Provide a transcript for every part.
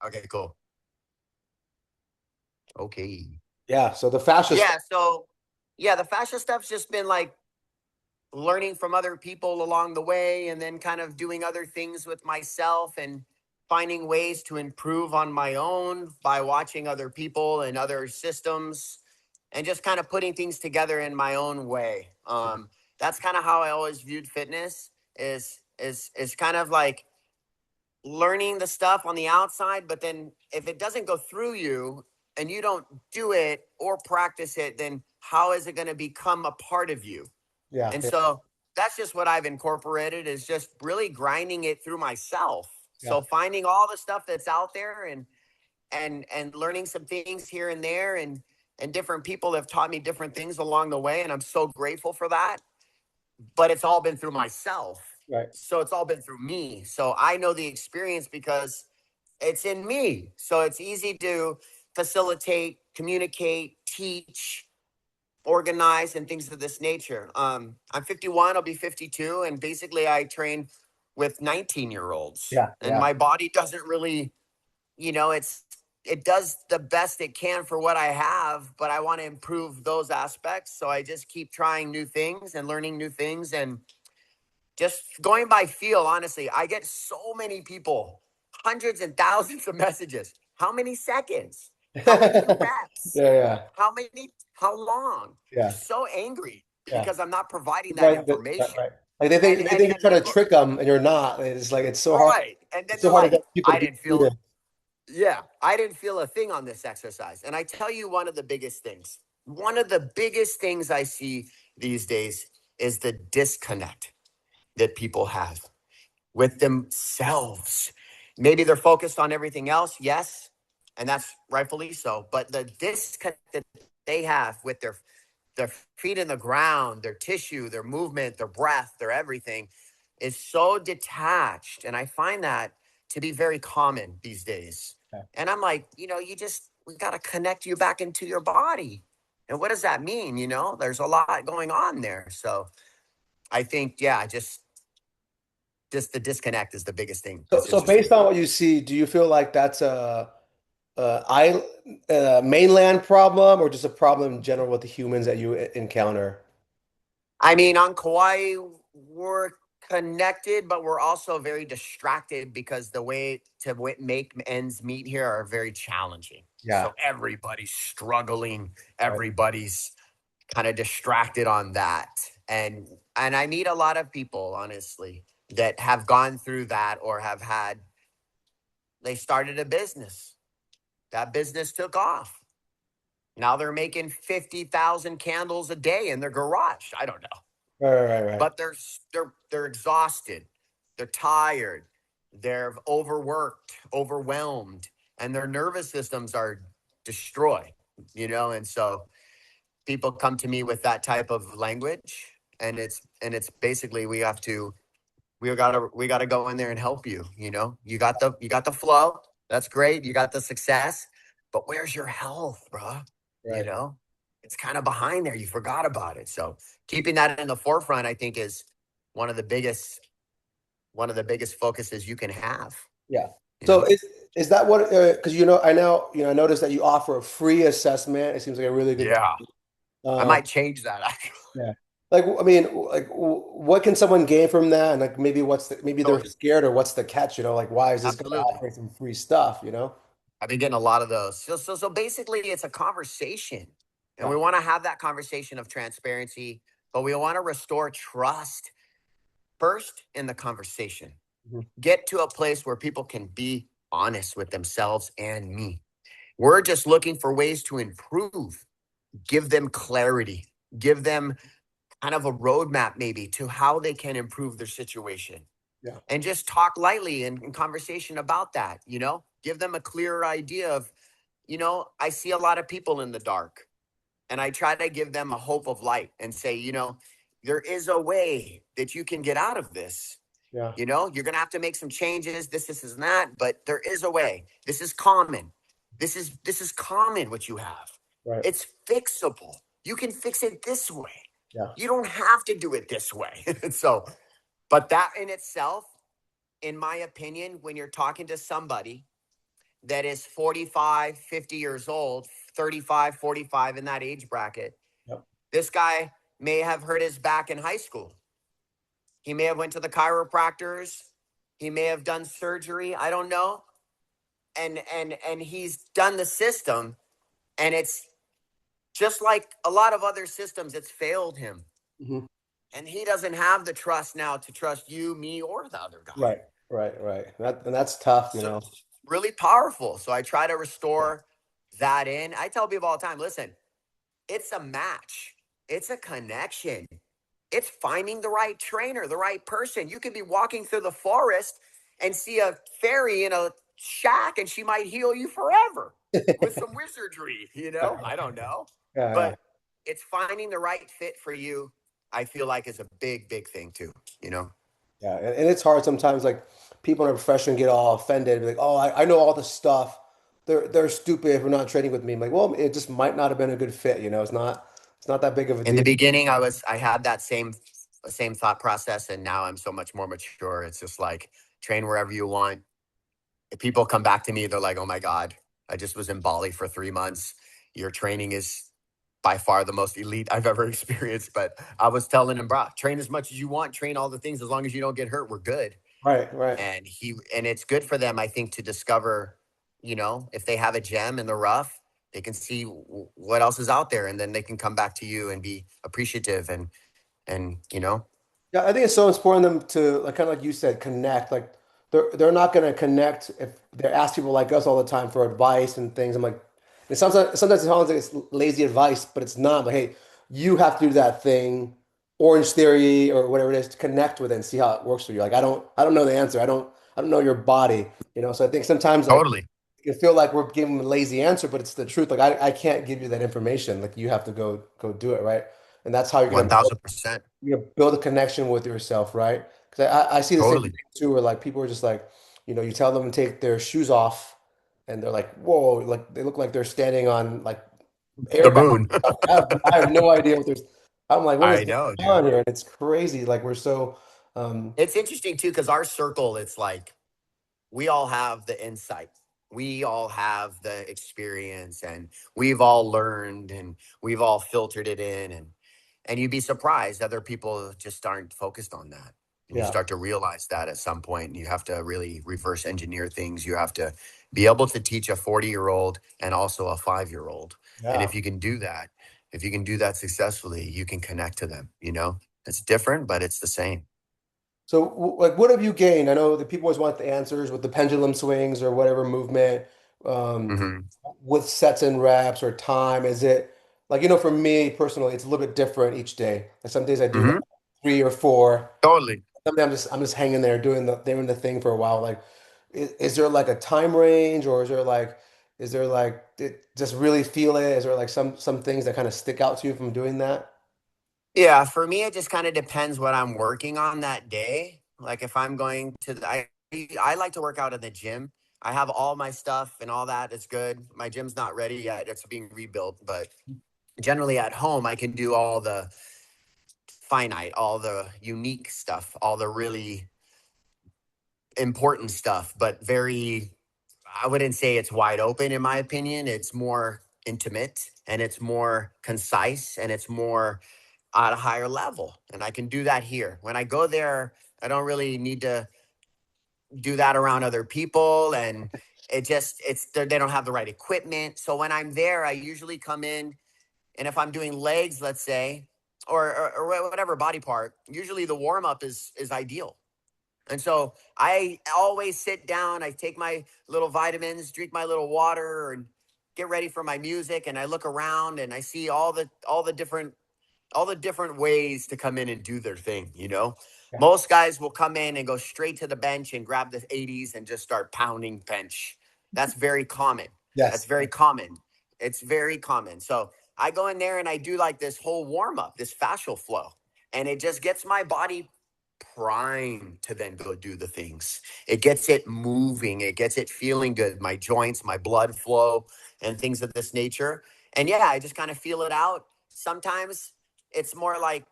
Okay, cool. Okay. Yeah. So the fascia stuff. Yeah. So, yeah, the fascia stuff's just been like learning from other people along the way and then kind of doing other things with myself and finding ways to improve on my own by watching other people and other systems and just kind of putting things together in my own way. That's kind of how I always viewed fitness is kind of like learning the stuff on the outside, but then if it doesn't go through you and you don't do it or practice it, then how is it going to become a part of you? Yeah. And Yeah. so that's just what I've incorporated is just really grinding it through myself. Yeah. So finding all the stuff that's out there and learning some things here and there and different people have taught me different things along the way and I'm so grateful for that. But it's all been through myself. Right. So it's all been through me. So I know the experience because it's in me. So it's easy to facilitate, communicate, teach, organize, and things of this nature. I'm 51, I'll be 52, and basically I train with 19-year-olds, Yeah. and Yeah. my body doesn't really, it does the best it can for what I have, but I want to improve those aspects. So I just keep trying new things and learning new things and just going by feel. Honestly, I get so many people, hundreds and thousands of messages. How many seconds? How many Yeah. reps? Yeah. How long? They're Yeah. so angry Yeah. because I'm not providing that Right. Right. information. Right. Like they And think they and think and you're trying to people, trick them, and you're not. It's like right. And then it's so they're hard to like, get people to I be didn't feel, treated. yeah, I didn't feel a thing on this exercise. And I tell you, one of the biggest things I see these days is the disconnect that people have with themselves. Maybe they're focused on everything else, yes, and that's rightfully so. But the disconnect that they have with their feet in the ground, their tissue, their movement, their breath, their everything is so detached. And I find that to be very common these days. Yeah. And I'm like, we got to connect you back into your body. And what does that mean? There's a lot going on there. So I think, yeah, just the disconnect is the biggest thing So, that's so interesting. based on what you see, do you feel like that's a mainland problem or just a problem in general with the humans that you encounter? I mean, on Kauai, we're connected, but we're also very distracted because the way to make ends meet here are very challenging. Yeah. So everybody's struggling, Right. everybody's kind of distracted on that. And I meet a lot of people, honestly, that have gone through that or they started a business. That business took off. Now they're making 50,000 candles a day in their garage. I don't know. Right. Right. Right. Right. But they're exhausted, they're tired, they're overworked, overwhelmed, and their nervous systems are destroyed. And so people come to me with that type of language, and it's basically we got to go in there and help you. You got the flow, that's great, you got the success, but where's your health, bro? you Right. know it's kind of behind there, you forgot about it. So keeping that in the forefront, I think, is one of the biggest one of the biggest focuses you can have Yeah. you So know is that what because I noticed that you offer a free assessment. It seems like a really good Yeah, I um might change that actually. yeah. Like I mean, like what can someone gain from that? And like maybe they're Totally. scared or what's the catch, like why is this guy Absolutely. offering some free stuff? I've been getting a lot of those. So basically, it's a conversation, and Yeah. we want to have that conversation of transparency, but we want to restore trust first in the conversation. Mhm. Get to a place where people can be honest with themselves and me. We're just looking for ways to improve, give them clarity, give them kind of a roadmap maybe to how they can improve their situation, Yeah. and just talk lightly in conversation about that. Give them a clearer idea of, I see a lot of people in the dark, and I try to give them a hope of light and say, there is a way that you can get out of this. Yeah. You're going to have to make some changes, this and that, but there is a way. This is common. This is common what you have. Right. It's fixable. You can fix it this way. Yeah. You don't have to do it this way. So, but that in itself, in my opinion, when you're talking to somebody that is 45, 50 years old, 35, 45 in that age bracket. Yep. This guy may have hurt his back in high school. He may have went to the chiropractors. He may have done surgery. I don't know. And he's done the system, and it's just like a lot of other systems, it's failed him. Hmm. And he doesn't have the trust now to trust you, me, or the other guy. Right, right, right. And that's tough, you So know. really powerful. So I try to restore that in. I tell people all the time, listen, it's a match. It's a connection. It's finding the right trainer, the right person. You could be walking through the forest and see a fairy in a shack and she might heal you forever with some wizardry, I don't know. Yeah, yeah. But it's finding the right fit for you, I feel like is a big, big thing too, Yeah, and it's hard sometimes. Like people in a profession get all offended, be like, "Oh, I know all this stuff. They're stupid if we're not trading with me." I'm like, well, it just might not have been a good fit. You know, it's not that big of a In the deal. beginning, I had that same thought process, and now I'm so much more mature. It's just like train wherever you want. If people come back to me, they're like, "Oh my god, I just was in Bali for 3 months. Your training is by far the most elite I've ever experienced." But I was telling him, "Bro, train as much as you want, train all the things as long as you don't get hurt. We're good." Right, right. And it's good for them, I think, to discover, if they have a gem in the rough, they can see what else is out there, and then they can come back to you and be appreciative and. Yeah, I think it's so important them to like kind of like you said, connect. Like they're not gonna connect if they're ask people like us all the time for advice and things. I'm like, and sometimes it sounds like it's lazy advice, but it's not. But hey, you have to do that thing, Orange Theory or whatever it is, to connect with it and see how it works for you. Like I don't know the answer. I don't know your body. So I think sometimes like Totally. you feel like we're giving a lazy answer, but it's the truth. Like I can't give you that information. Like you have to go do it, right? And that's how you're gonna 1000%. build a connection with yourself, right? Because I see the same thing Totally. too, where like people are just like, you tell them to take their shoes off, and they're like, whoa, like they look like they're standing on like The airbag. moon. I have no idea what there's. I'm like, what is I going know, on dude. here? And it's crazy. Like we're so, um, It's interesting too, because our circle, it's like we all have the insight. We all have the experience, and we've all learned, and we've all filtered it in, and you'd be surprised other people just aren't focused on that. And you yeah, start to realize that at some point, and you have to really reverse engineer things. You have to be able to teach a 40-year-old and also a 5-year-old. And yeah. if you can do that successfully, you can connect to them. It's different, but it's the same. So, like, what have you gained? I know that people always want the answers with the pendulum swings or whatever movement, um, Hmm. with sets and reps or time. Is it like, for me personally, it's a little bit different each day. Like some days I do like Hmm. 3 or 4. Totally. Sometimes I'm just hanging there doing the thing for a while. Like, is there like a time range, or is there like just really feel it? Is there like some things that kind of stick out to you from doing that? Yeah, for me, it just kind of depends what I'm working on that day. Like if I'm going to, I like to work out in the gym. I have all my stuff and all that. It's good. My gym's not ready yet. It's being rebuilt, but generally at home, I can do all the finite, all the unique stuff, all the really important stuff, but I wouldn't say it's wide open in my opinion. It's more intimate and it's more concise and it's more at a higher level. And I can do that here. When I go there, I don't really need to do that around other people. And they don't have the right equipment. So when I'm there, I usually come in, and if I'm doing legs, let's say, or whatever body part, usually the warm up is ideal. And so I always sit down, I take my little vitamins, drink my little water, and get ready for my music. And I look around and I see all the different ways to come in and do their thing. Yeah. Most guys will come in and go straight to the bench and grab the 80s and just start pounding bench. That's very common. That's Yes. very common. It's very common. So I go in there and I do like this whole warm up, this fascial flow, and it just gets my body primed to then go do the things. It gets it moving, it gets it feeling good, my joints, my blood flow, and things of this nature. And yeah, I just kind of feel it out. Sometimes it's more like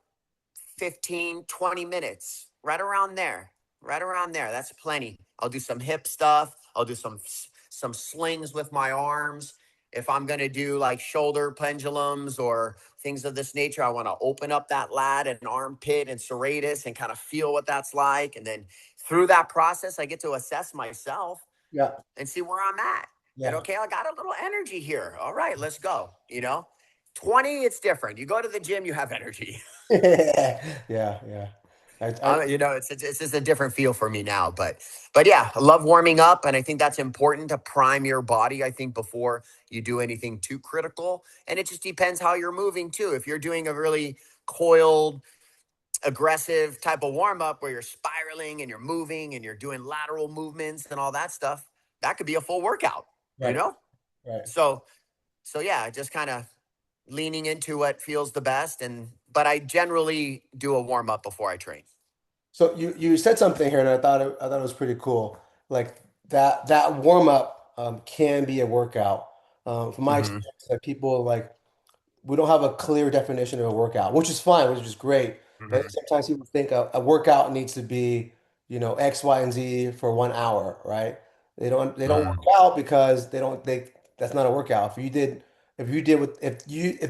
15, 20 minutes, right around there. Right around there. That's plenty. I'll do some hip stuff. I'll do some some slings with my arms. If I'm going to do like shoulder pendulums or things of this nature, I want to open up that lat and armpit and serratus and kind of feel what that's like. And then through that process, I get to assess myself Yeah. and see where I'm at. And Yeah. okay, I got a little energy here. All right, let's go. 20, it's different. You go to the gym, you have energy. Yeah. Yeah. I It's just a different feel for me now. But yeah, I love warming up, and I think that's important to prime your body. I think before you do anything too critical, and it just depends how you're moving too. If you're doing a really coiled, aggressive type of warm up where you're spiraling and you're moving and you're doing lateral movements and all that stuff, that could be a full workout. You right. know, Right. so yeah, just kind of leaning into what feels the best, but I generally do a warm up before I train. So you said something here, and I thought it was pretty cool. Like that warm up can be a workout. From my Mm-hmm. experience, that people like we don't have a clear definition of a workout, which is fine, which is great. But I think Mm-hmm. sometimes people think a workout needs to be, X, Y, and Z for 1 hour, right? They don't work Mm, out because they don't think that's not a workout. If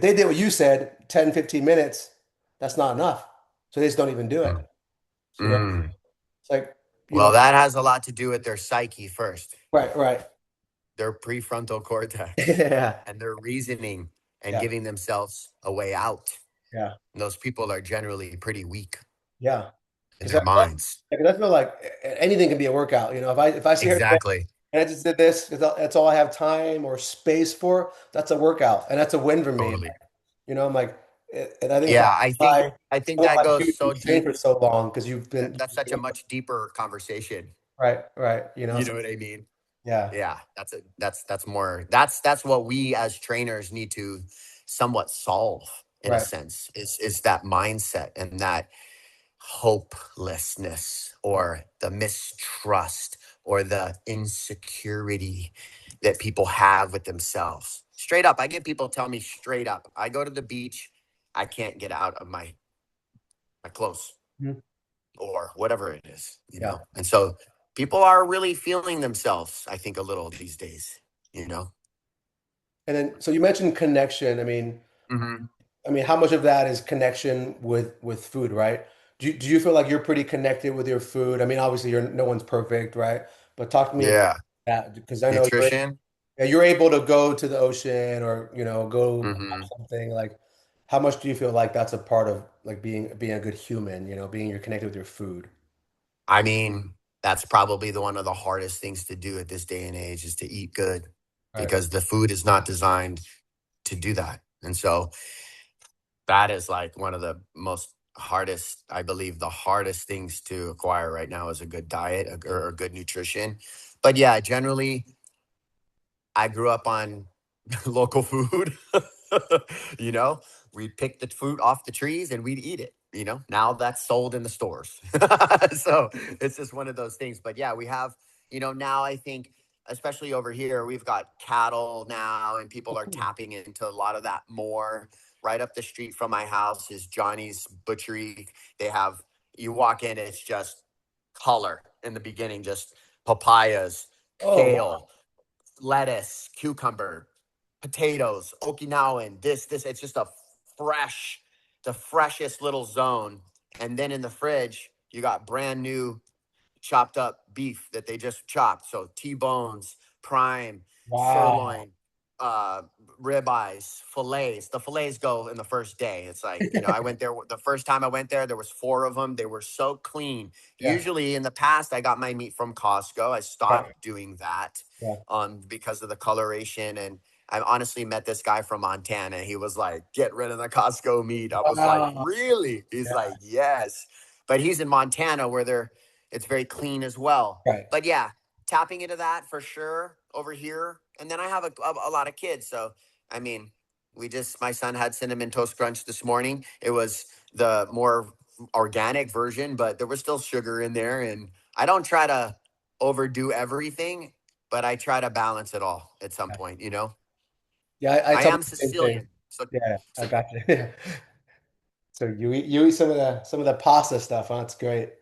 they did what you said, 10, 15 minutes, that's not enough. So they just don't even do it. mm, So that mm. it's like, Well, that has a lot to do with their psyche first, right, right. their prefrontal cortex, Yeah, and their reasoning and yeah, giving themselves a way out. yeah, And those people are generally pretty weak yeah. in Because their minds. I feel like anything can be a workout. If I sit here today Exactly. and I just did this because that's all I have time or space for, that's a workout, and that's a win for me. Totally. I'm like, and I think Yeah, that's why I think someone that like goes you can so train deep. for so long because you've been That's such a much deeper conversation. right, right. You So know what I mean? yeah, Yeah, that's more that's what we as trainers need to somewhat solve in a right, sense is that mindset and that hopelessness or the mistrust or the insecurity that people have with themselves. Straight up, I get people tell me straight up, I go to the beach, I can't get out of my clothes Mhm. or whatever it is, Yeah. And so people are really feeling themselves, I think, a little these days. And then so you mentioned connection. Hmm. How much of that is connection with food, right? Do you feel like you're pretty connected with your food? Obviously no one's perfect, right? But talk to me about Yeah. that because I know Nutrition. you're able to go to the ocean or go have Hmm. something like. How much do you feel like that's a part of like being a good human? Being you're connected with your food, I mean, that's probably one of the hardest things to do at this day and age is to eat good right? because the food is not designed to do that. And so that is like one of the most hardest, I believe, the hardest things to acquire right now is a good diet or good nutrition. But yeah, generally, I grew up on local food. you know, we'd pick the fruit off the trees and we'd eat it. Now that's sold in the stores. So it's just one of those things. But yeah, we have, now I think, especially over here, we've got cattle now and people Oh, are cool. tapping into a lot of that more. Right up the street from my house is Johnny's Butchery. They have, you walk in, it's just color in the beginning, just papayas, Oh, wow. kale, lettuce, cucumber, potatoes, Okinawan, this. It's just the freshest little zone. And then in the fridge, you got brand new chopped up beef that they just chopped. So T-bones, prime, Wow. sirloin, uh, ribeyes, fillets. The fillets go in the first day. It's like, I went there the first time I went there, there was four of them. They were so clean. Yeah. Usually in the past, I got my meat from Costco. I Right. stopped doing that Yeah. because of the coloration. And I honestly met this guy from Montana. He was like, get rid of the Costco meat. I was like, Wow. really? He's Yeah. like, yes. But he's in Montana where it's very clean as well. Right. But yeah, tapping into that for sure over here. And then I have a lot of kids. So, I mean, my son had cinnamon toast crunch this morning. It was the more organic version, but there was still sugar in there. And I don't try to overdo everything, but I try to balance it all at some Yeah. point. Yeah. I I tell them am the same thing. Sicilian. So, Yeah. I so got you. Yeah. So you eat some of the pasta stuff, huh? It's great.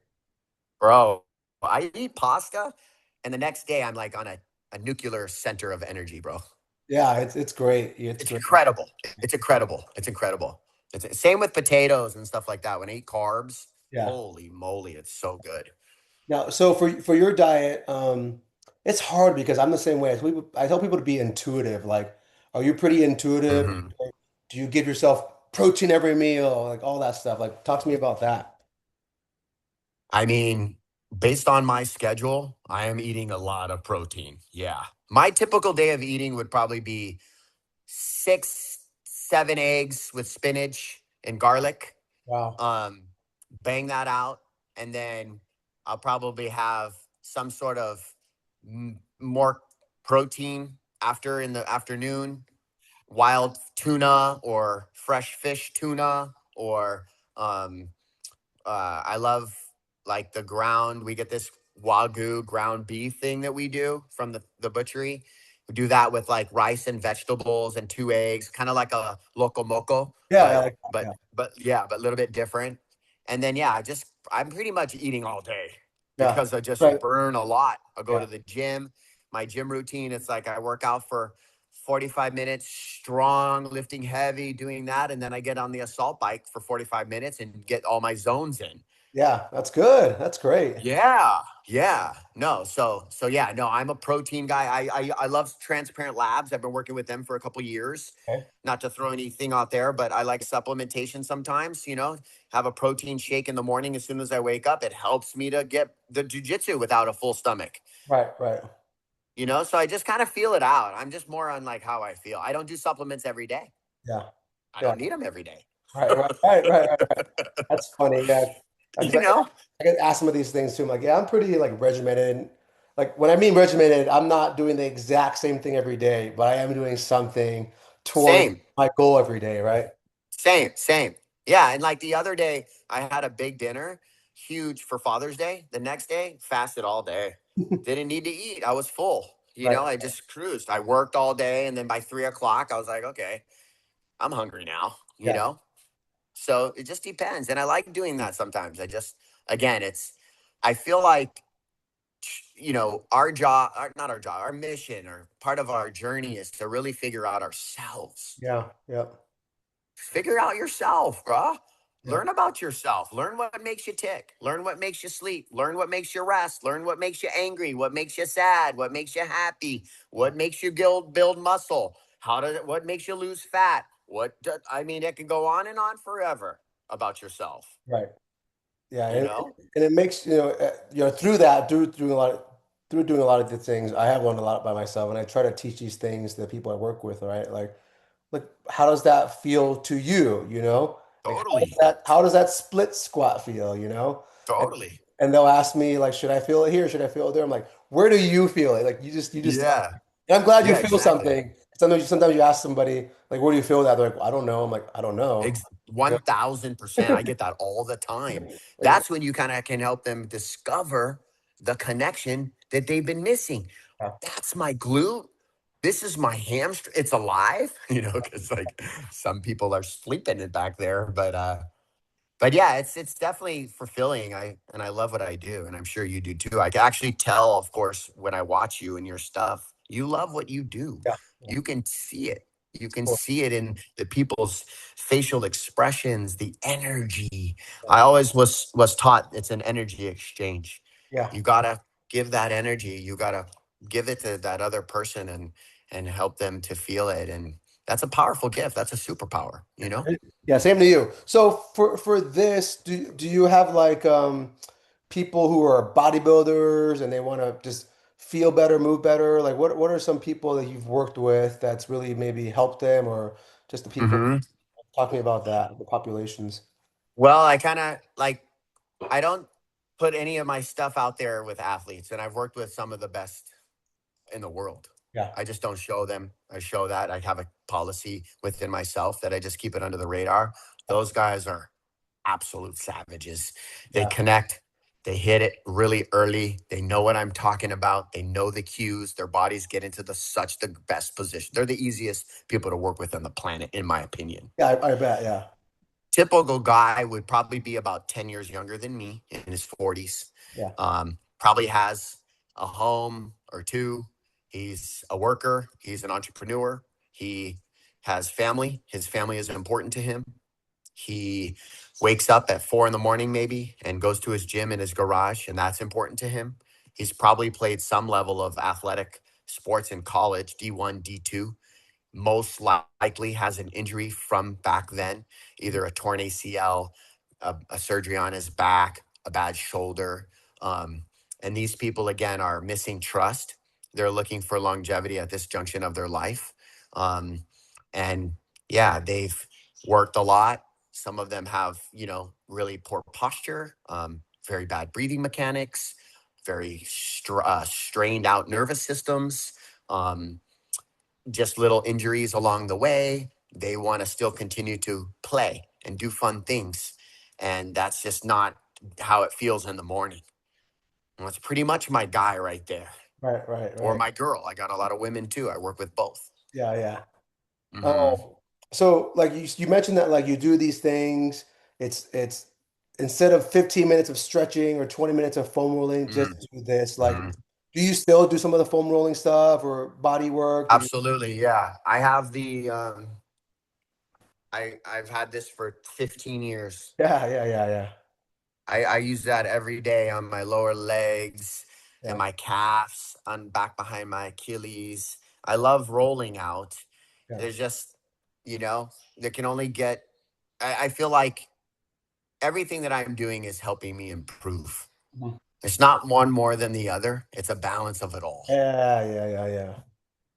bro, I eat pasta and the next day I'm like on a a nuclear center of energy, bro. Yeah, it's great. It's It's great. incredible. It's incredible. It's incredible. It's same with potatoes and stuff like that. When I eat carbs, Yeah. holy moly, it's so good. Now, so for your diet, it's hard because I'm the same way. I tell people to be intuitive. Like, are you pretty intuitive? Hmm. Or do you give yourself protein every meal? Like all that stuff. Like, talk to me about that. I mean, based on my schedule, I am eating a lot of protein. Yeah. My typical day of eating would probably be 6, 7 eggs with spinach and garlic. Wow. Um, Bang that out, and then I'll probably have some sort of more protein after in the afternoon, wild tuna or fresh fish tuna, or um, I love like the ground. We get this wagyu ground beef thing that we do from the butchery. We do that with like rice and vegetables and 2 eggs, kind of like a loco moco, Yeah, I but like that. but Yeah. but yeah, but a little bit different. And then yeah, I'm pretty much eating all day Yeah. because I just Right. burn a lot. I go Yeah. to the gym. My gym routine, it's like I work out for 45 minutes strong, lifting heavy, doing that, and then I get on the assault bike for 45 minutes and get all my zones in. Yeah. That's good. That's great. Yeah, yeah. No, so yeah, no, I'm a protein guy. I love Transparent Labs. I've been working with them for a couple years. Okay. Not to throw anything out there, but I like supplementation sometimes, have a protein shake in the morning as soon as I wake up. It helps me to get the jujitsu without a full stomach. Right. Right. So I just kind of feel it out. I'm just more on like how I feel. I don't do supplements every day. Yeah. I Yeah. don't need them every day. Right. Right. Right. Right. Right. That's funny. Yeah. Because you know? I get asked some of these things too. I'm like, yeah, I'm pretty like regimented. Like when I mean regimented, I'm not doing the exact same thing every day, but I am doing something towards Same. my goal every day, right? Same. Yeah. And like the other day, I had a big dinner, huge for Father's Day. The next day, fasted all day. Didn't need to eat. I was full. Right. I just cruised. I worked all day. And then by 3 o'clock, I was like, okay, I'm hungry now, Yeah. So it just depends. And I like doing that sometimes. Again, I feel like, our job, not our job, our mission or part of our journey is to really figure out ourselves. Yeah. Yeah. Figure out yourself, bruh. Yeah. Learn about yourself. Learn what makes you tick. Learn what makes you sleep. Learn what makes you rest. Learn what makes you angry. What makes you sad. What makes you happy. What makes you build muscle. What makes you lose fat. I mean, it can go on and on forever about yourself. Right. Yeah. You know? And it makes, through that, through doing a lot of the things, I have learned a lot by myself, and I try to teach these things to the people I work with, right? Like how does that feel to you, like Totally. how does that split squat feel, and, Totally. and they'll ask me like, should I feel it here, should I feel it there? I'm like, where do you feel it? Like you just tell Yeah. me. And I'm glad you Yeah, feel exactly. something. Sometimes you ask somebody like, where do you feel that? They're like, well, I don't know. I'm like, I don't know. 1000%. I get that all the time. Like, That's when you kind of can help them discover the connection that they've been missing. yeah, That's my glute. This is my hamstring. It's alive, because like some people are sleeping it back there. But yeah, it's definitely fulfilling. I love what I do, and I'm sure you do too. I can actually tell, of course, when I watch you and your stuff, you love what you do. yeah, yeah, You can see it. You can cool. see it in the people's facial expressions, the energy. Yeah, I always was taught it's an energy exchange. yeah. You gotta give that energy. You gotta give it to that other person and help them to feel it. And that's a powerful gift. That's a superpower. Yeah, same to you. So for this, do you have like people who are bodybuilders and they want to just feel better, move better? Like what are some people that you've worked with that's really maybe helped them, or just the people? Hmm. Talk to me about that, the populations. Well, I kind of like, I don't put any of my stuff out there with athletes, and I've worked with some of the best in the world. Yeah, I just don't show them. I show that I have a policy within myself that I just keep it under the radar. Those guys are absolute savages. They yeah, connect, they hit it really early. They know what I'm talking about. They know the cues. Their bodies get into the best position. They're the easiest people to work with on the planet, in my opinion. yeah. I bet. Yeah, Typical guy would probably be about 10 years younger than me, in his 40s. yeah, Probably has a home or two. He's a worker. He's an entrepreneur. He has family. His family is important to him. He wakes up at 4 in the morning, maybe, and goes to his gym in his garage, and that's important to him. He's probably played some level of athletic sports in college, D1, D2. Most likely has an injury from back then, either a torn ACL, a surgery on his back, a bad shoulder. Um, and these people, again, are missing trust. They're looking for longevity at this junction of their life. Um, and yeah, they've worked a lot. Some of them have, really poor posture, very bad breathing mechanics, very strained out nervous systems. Just little injuries along the way. They want to still continue to play and do fun things. And that's just not how it feels in the morning. And that's pretty much my guy right there. Right, right, Or right. my girl. I got a lot of women too. I work with both. Yeah, yeah. Hmm. So like you mentioned that like you do these things, it's instead of 15 minutes of stretching or 20 minutes of foam rolling, just Hmm. do this. Like, Hmm. do you still do some of the foam rolling stuff or body work? Do you? Absolutely. Yeah. I have I've had this for 15 years. Yeah, yeah, yeah, yeah, I use that every day on my lower legs and yeah, my calves, on back behind my Achilles. I love rolling out. yeah. There's just, they can only get, I feel like everything that I'm doing is helping me improve. Mhm. It's not one more than the other, it's a balance of it all. Yeah, yeah, yeah, yeah.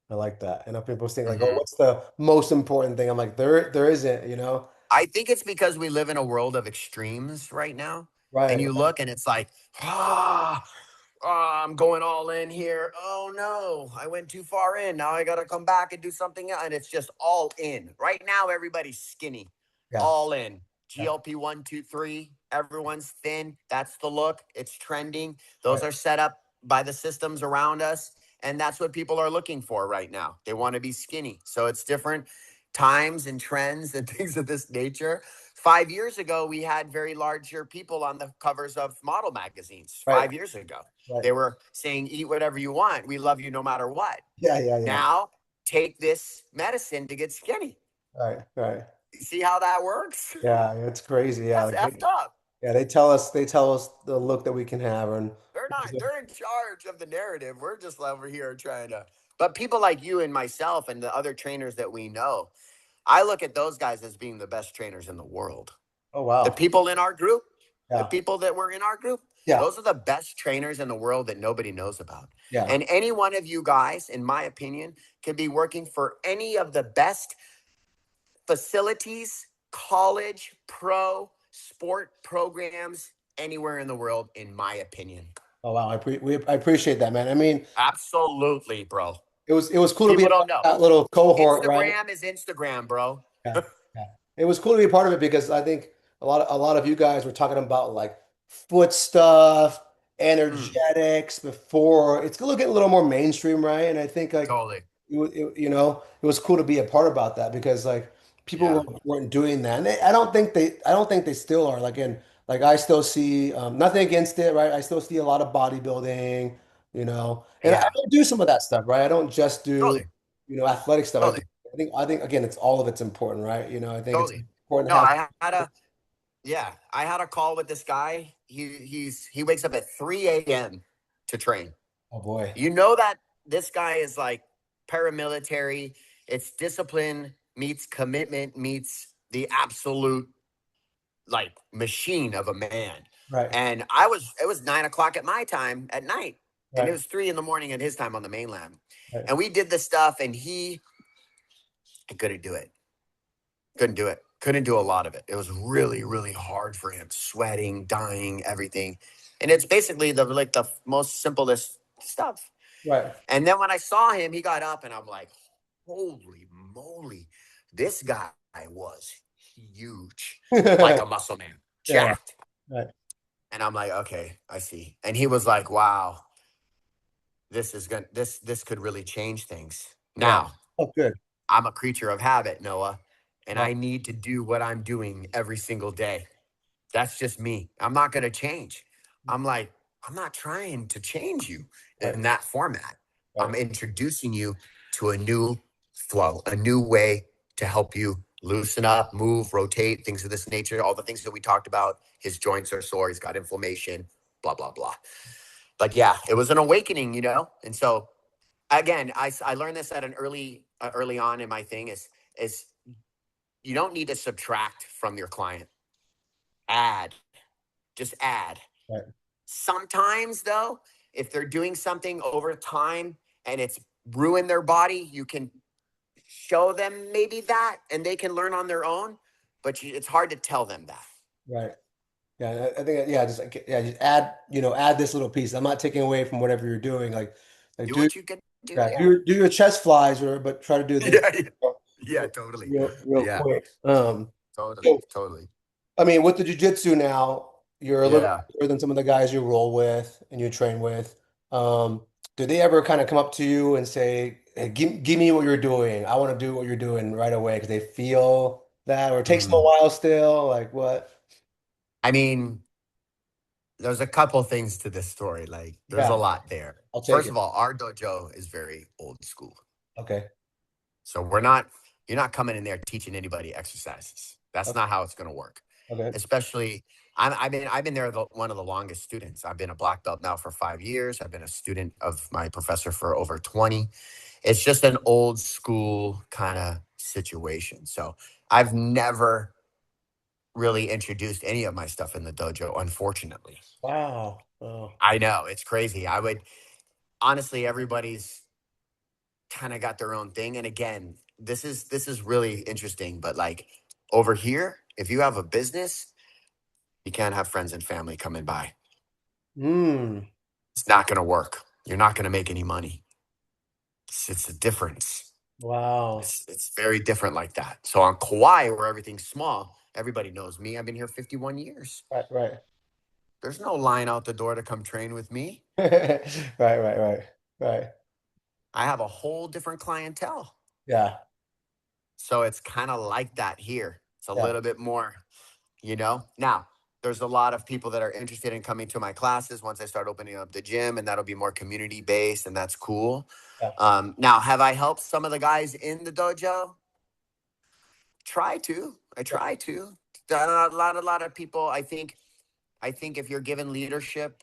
I like that. I know people think like, oh, Mhm. what's the most important thing? I'm like, there isn't, you know? I think it's because we live in a world of extremes right now. And Right, you right, look and it's like, ah, oh, I'm going all in here. Oh no, I went too far in. Now I got to come back and do something else. And it's just all in. Right now, everybody's skinny, yeah, all in. yeah, GLP 1, 2, 3. Everyone's thin. That's the look. It's trending. Those right. are set up by the systems around us. And that's what people are looking for right now. They want to be skinny. So it's different times and trends and things of this nature. 5 years ago, we had very larger people on the covers of model magazines. Right, 5 years ago, right. they were saying, eat whatever you want. We love you no matter what. Yeah, yeah, yeah. Now, take this medicine to get skinny. Right, right. See how that works? Yeah, it's crazy. Yeah, That's like effed up. yeah, they tell us the look that we can have, and They're in charge of the narrative. We're just over here trying to. But people like you and myself and the other trainers that we know, I look at those guys as being the best trainers in the world. oh The wow, people in our group, the yeah, people that were in our group, yeah, those are the best trainers in the world that nobody knows about. yeah. And any one of you guys, in my opinion, could be working for any of the best facilities, college, pro, sport programs anywhere in the world, in my opinion. Oh wow, I appreciate that, man. I mean, Absolutely, bro. it was cool to be a People part don't of know. that little cohort, right? Instagram is Instagram, bro. Yeah, yeah. It was cool to be a part of it because I think a lot of you guys were talking about like foot stuff, Mm, energetics before. It's getting a little more mainstream, right? And I think like totally. it was cool to be a part about that because like people Yeah. weren't doing that. And I don't think they still are. Like I still see nothing against it, right? I still see a lot of bodybuilding, and I Yeah. do some of that stuff, right? I don't just do, Totally. athletic stuff. I do Totally. I think again, it's all of it's important, right? I think it's Totally. important No, to have. I had a call with this guy. He wakes up at 3 a.m. to train. Oh boy. You know that this guy is like paramilitary. It's discipline meets commitment meets the absolute like machine of a man. Right. And it was 9 o'clock at my time at night. And it Right. was 3 in the morning at his time on the mainland. Right. And we did this stuff and I couldn't do it. Couldn't do it. Couldn't do a lot of it. It was really, really hard for him. Sweating, dying, everything. And it's basically the most simplest stuff. Right. And then when I saw him, he got up and I'm like, holy moly, this guy was huge, like a muscle man, Yeah. jacked. Right. And I'm like, okay, I see. And he was like, wow, this could really change things. Yeah. Now, Oh, good. I'm a creature of habit, Noah, and Right. I need to do what I'm doing every single day. That's just me. I'm not going to change. I'm like, I'm not trying to change you Right. in that format. Right. I'm introducing you to a new flow, a new way to help you loosen up, move, rotate, things of this nature, all the things that we talked about. His joints are sore, he's got inflammation, blah, blah, blah. But yeah, it was an awakening, you know? And so again, I learned this at an early on in my thing is you don't need to subtract from your client. Add, just add. Right. Sometimes though, if they're doing something over time and it's ruined their body, you can show them maybe that and they can learn on their own, but it's hard to tell them that. Right. Yeah, I think yeah, just add, add this little piece. I'm not taking away from whatever you're doing. Like Do do what you can do. yeah, Yeah. do your chest flies, or but try to do this Yeah. Yeah, yeah, totally. real Yeah, quick. totally. So Totally. I mean, with the jiu-jitsu now, you're a little Yeah. better than some of the guys you roll with and you train with. Um, do they ever kind of come up to you and say, "Hey, give me what you're doing. I want to do what you're doing right away," because they feel that, or it takes them a Mm. while still? Like what? I mean, there's a couple things to this story. Like, there's a Yeah, lot there. I'll take First of it. all, our dojo is very old school. Okay. So you're not coming in there teaching anybody exercises. That's Okay. not how it's going to work. Okay. Especially, I've been there one of the longest students. I've been a black belt now for 5 years. I've been a student of my professor for over 20. It's just an old school kind of situation. So I've never really introduced any of my stuff in the dojo, unfortunately. Wow. Oh, I know it's crazy. I would honestly, everybody's kind of got their own thing. And again, this is really interesting. But like over here, if you have a business, you can't have friends and family coming by. mm, It's not going to work. You're not going to make any money. It's a difference. wow. It's very different like that. So on Kauai, where everything's small, everybody knows me. I've been here 51 years. Right, right. There's no line out the door to come train with me. Right, right, right, right. I have a whole different clientele. Yeah, So it's kind of like that here. It's a yeah, little bit more, you know. Now, there's a lot of people that are interested in coming to my classes once I start opening up the gym, and that'll be more community based, and that's cool. yeah, Now, have I helped some of the guys in the dojo? Try to. I yeah. try to. A lot of people. I think if you're given leadership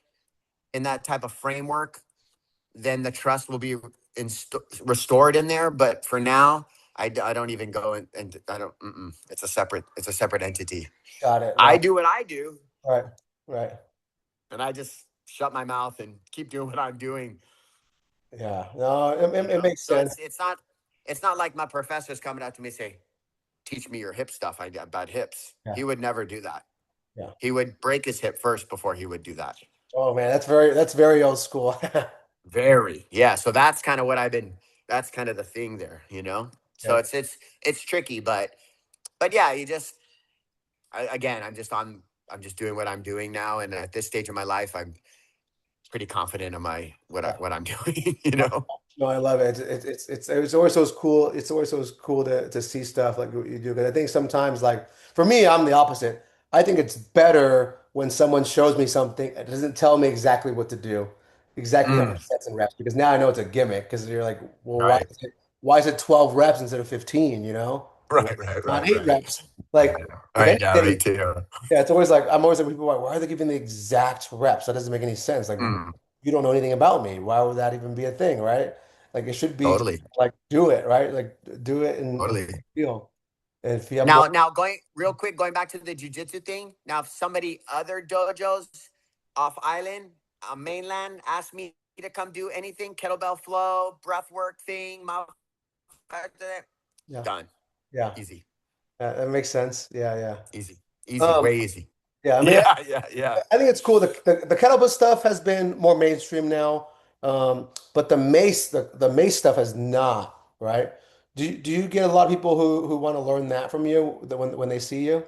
in that type of framework, then the trust will be restored in there. But for now, I don't even go and I don't. It's a separate entity. Got it. I Right, do what I do, right, right. and I just shut my mouth and keep doing what I'm doing. Yeah. No, You it know, makes so sense. it's not like my professor's coming out to me and say, "Teach me your hip stuff." I got bad hips. Yeah, He would never do that. yeah. He would break his hip first before he would do that. Oh man, that's very old school. Very, yeah. So that's kind of what I've been. That's kind of the thing there, you know. So Yeah, it's tricky, but yeah, again, I'm just doing what I'm doing now, and at this stage of my life, I'm pretty confident in my yeah. what I'm doing. You know. No, I love it. It's always so cool. It's always so cool to see stuff like what you do. Because I think sometimes, like for me, I'm the opposite. I think it's better when someone shows me something and doesn't tell me exactly what to do, exactly how Mm, many sets and reps. Because now I know it's a gimmick. Because you're like, well, right. why is it 12 reps instead of 15? You know, or Right. Right. not Right. 8 Right. reps. Like, if I know. Me anything, too. yeah, it's always like I'm always like people are like, why are they giving the exact reps? That doesn't make any sense. Like Mm, you don't know anything about me. Why would that even be a thing, right? Like it should be just totally. like do it, right? Like do it and Totally. feel. And if I'm going, Now going real quick, going back to the jujitsu thing. Now, if somebody other dojos off island, mainland, ask me to come do anything, kettlebell flow, breath work thing, mouth, yeah, done, yeah, easy, that makes sense. Yeah, yeah. easy, easy, Um, way easy. yeah. I mean, Yeah, yeah, yeah. I think it's cool. The kettlebell stuff has been more mainstream now, but the mace stuff has not, right? Do you get a lot of people who want to learn that from you when they see you?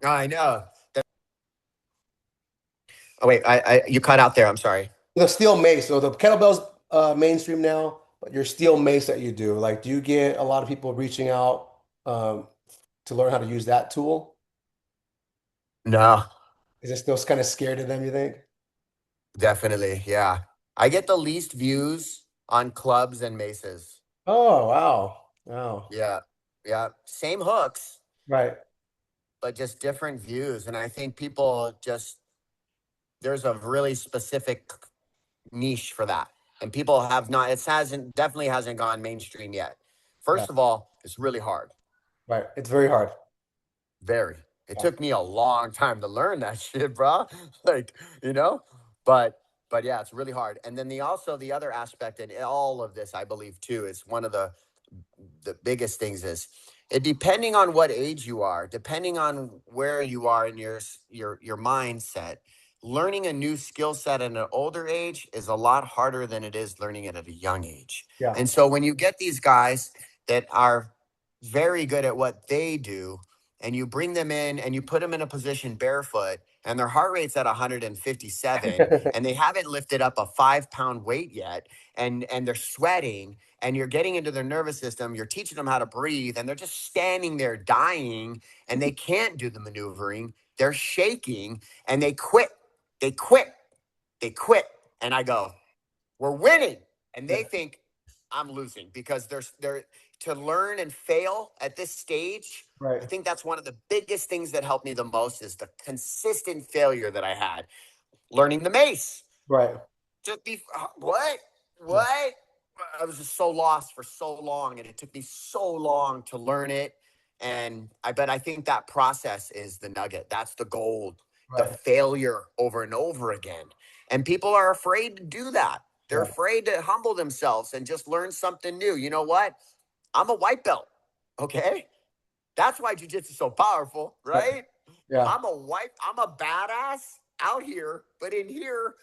I know. Oh wait, you cut out there. I'm sorry. The steel mace. So the kettlebell's mainstream now, but your steel mace that you do, like, do you get a lot of people reaching out to learn how to use that tool? No, Is it still kind of scared of them, you think? definitely, yeah. I get the least views on clubs and maces. Oh, wow. Wow. Yeah. Yeah. Same hooks, Right. but just different views. And I think people just, there's a really specific niche for that. And people have not, it hasn't, definitely hasn't gone mainstream yet. Yeah. First of all, it's really hard. Right. It's very hard. Very. It Yeah. took me a long time to learn that shit, bro. Like, you know, but yeah, it's really hard. And then the other aspect in all of this, I believe too, is one of the biggest things is it depending on what age you are, depending on where you are in your mindset, learning a new skill set at an older age is a lot harder than it is learning it at a young age. Yeah. And so when you get these guys that are very good at what they do and you bring them in and you put them in a position barefoot and their heart rate's at 157 and they haven't lifted up a 5 pound weight yet and they're sweating and you're getting into their nervous system, you're teaching them how to breathe, and they're just standing there dying and they can't do the maneuvering. They're shaking and they quit. They quit. They quit. And I go, we're winning. And Yeah. they think I'm losing because they're to learn and fail at this stage. Right. I think that's one of the biggest things that helped me the most is the consistent failure that I had learning the mace. Right. Just be what? Yeah. What? I was just so lost for so long, and it took me so long to learn it. And I think that process is the nugget. That's the gold. The Right. failure over and over again. And people are afraid to do that. They're Yeah. afraid to humble themselves and just learn something new. You know what? I'm a white belt. Okay. That's why jujitsu is so powerful, Right. right? Yeah. I'm a badass out here, but in here,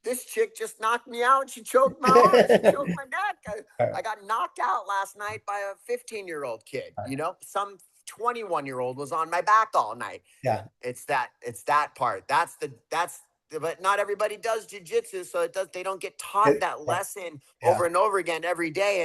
this chick just knocked me out. She choked my arm. She choked my neck. I got knocked out last night by a 15-year-old kid. You know, some 21-year-old was on my back all night. Yeah. It's that part. But not everybody does jujitsu, so they don't get taught that Yeah. lesson Yeah. over and over again every day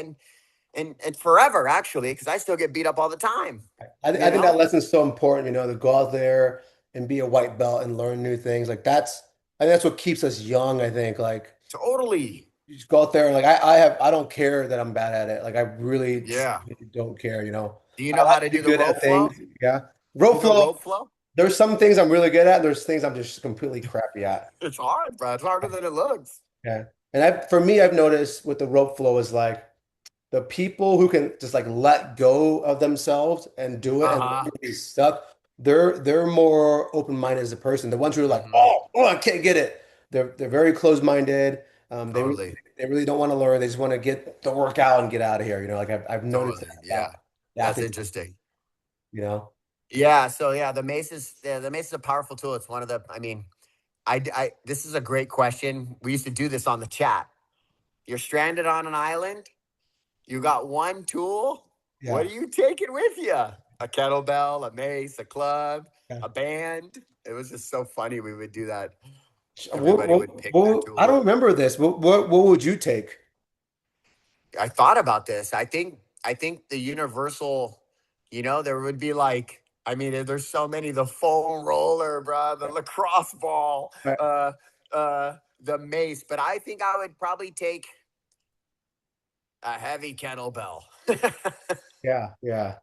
and forever actually, because I still get beat up all the time. I You think that know, lesson's so important, to go out there and be a white belt and learn new things. Like I think that's what keeps us young, I think. Like totally. you just go out there and like I don't care that I'm bad at it. Like I really Yeah. truly don't care. Do you I know like how to to be do the good rope at flow? things. Yeah. Rope You know flow, rope flow? there's some things I'm really good at, and there's things I'm just completely crappy at. It's hard, bro. It's harder than it looks. Yeah. And for me, I've noticed with the rope flow is like the people who can just like let go of themselves and do it and Uh-huh. be stuck, they're more open-minded as a person. The ones who are like, Hmm. oh, I can't get it. They're very closed-minded. They really Totally. they really don't want to learn. They just want to get the work out and get out of here. Like I've noticed that Totally. about Yeah. the That's athletes, interesting. you know. Yeah. So yeah, the mace is a powerful tool. It's one of the, I mean, this is a great question. We used to do this on the chat. You're stranded on an island. You got one tool. What Yeah. are you taking with you? A kettlebell, a mace, a club, Yeah. a band. It was just so funny. We would do that. What, Everybody what, would pick their I tool. don't remember this. What would you take? I thought about this. I think the universal, there would be like, I mean, there's so many, the foam roller, bro, the lacrosse ball, Right. the mace, but I think I would probably take a heavy kettlebell Yeah. Yeah.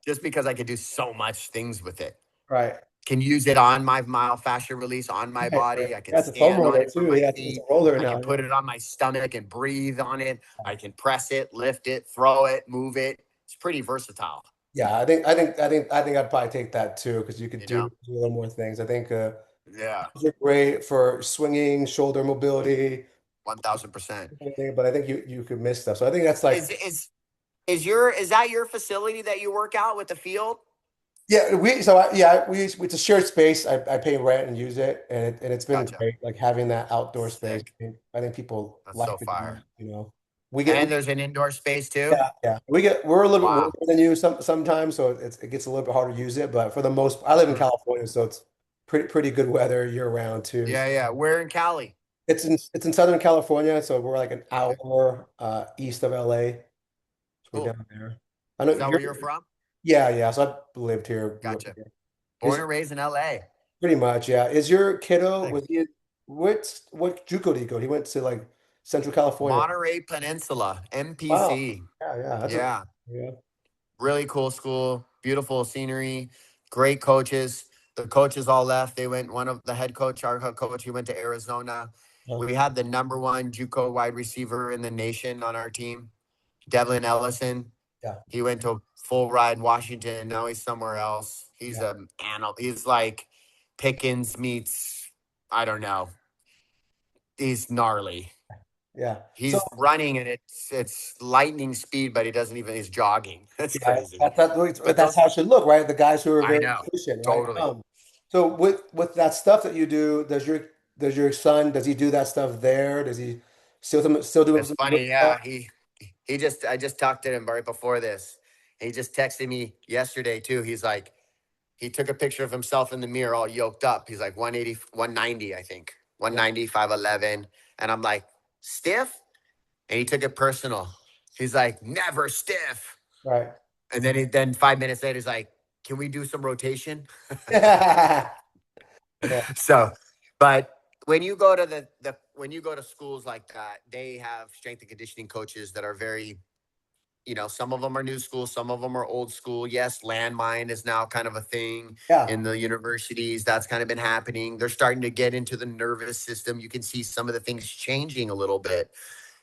just because I could do so much things with it. Right. Can use it on my fascia release on my Right. Right. body. I can Yeah, it's a foam stand on roller it for too. my Yeah, it's a feet. roller I now. can Yeah. put it on my stomach and breathe on it. I can press it, lift it, throw it, move it. It's pretty versatile, Yeah, I think I'd probably take that too because you could you do, know? do a little more things. I think Yeah, those are great for swinging, shoulder mobility, 1000%. but I think you could miss stuff. So I think that's like, Is that your facility that you work out with the field? yeah, it's a shared space. I pay rent and use it, and it's been Gotcha. great, like having that outdoor space. Sick. I think people That's so like to do fire. that. We get And there's an indoor space too. yeah, we're a little bit warmer Wow. than you sometimes, so it gets a little bit harder to use it. But for the most, I live in Mhm. California, so it's pretty good weather year round too. Yeah, yeah. We're in Cali. It's in Southern California, so we're like an Okay. hour east of LA. So we're Cool. down there. I know Is that you're where you're from? yeah. So I've lived here, grew up Gotcha. here. Born Is and raised in LA. pretty much, yeah. Is your kiddo Sick. was he what JUCO did he go? He went to like Central California. Monterey Peninsula, Wow. MPC. Yeah, yeah. That's a Yeah. yeah. Really cool school, beautiful scenery, great coaches. The coaches all left. They went, one of the head coach, our head coach, he went to Arizona. Yeah. We had the number one JUCO wide receiver in the nation on our team, Devlin Ellison. Yeah. He went to full ride Washington. Now he's somewhere else. He's Yeah. a animal. He's like Pickens meets, I don't know. He's gnarly. Yeah. So He's running and it's lightning speed, but he doesn't even, he's jogging. That's yeah, crazy. But that's those, how it should look, right? The guys who are I very know, efficient, right? totally. So with that stuff that you do, does your son does he do that stuff there? Does he still doing It's some funny, stuff? yeah. He just I just talked to him right before this. He just texted me yesterday too. He's like, he took a picture of himself in the mirror all yoked up. He's like 180, 190, I think. Yeah, 190, 5'11". And I'm like, stiff? And he took it personal. He's like, never stiff. right. And then 5 minutes later, he's like, can we do some rotation? Yeah, So, but when you go to the when you go to schools like that, they have strength and conditioning coaches that are very, some of them are new school, some of them are old school. Yes, landmine is now kind of a thing yeah, in the universities. That's kind of been happening. They're starting to get into the nervous system. You can see some of the things changing a little bit.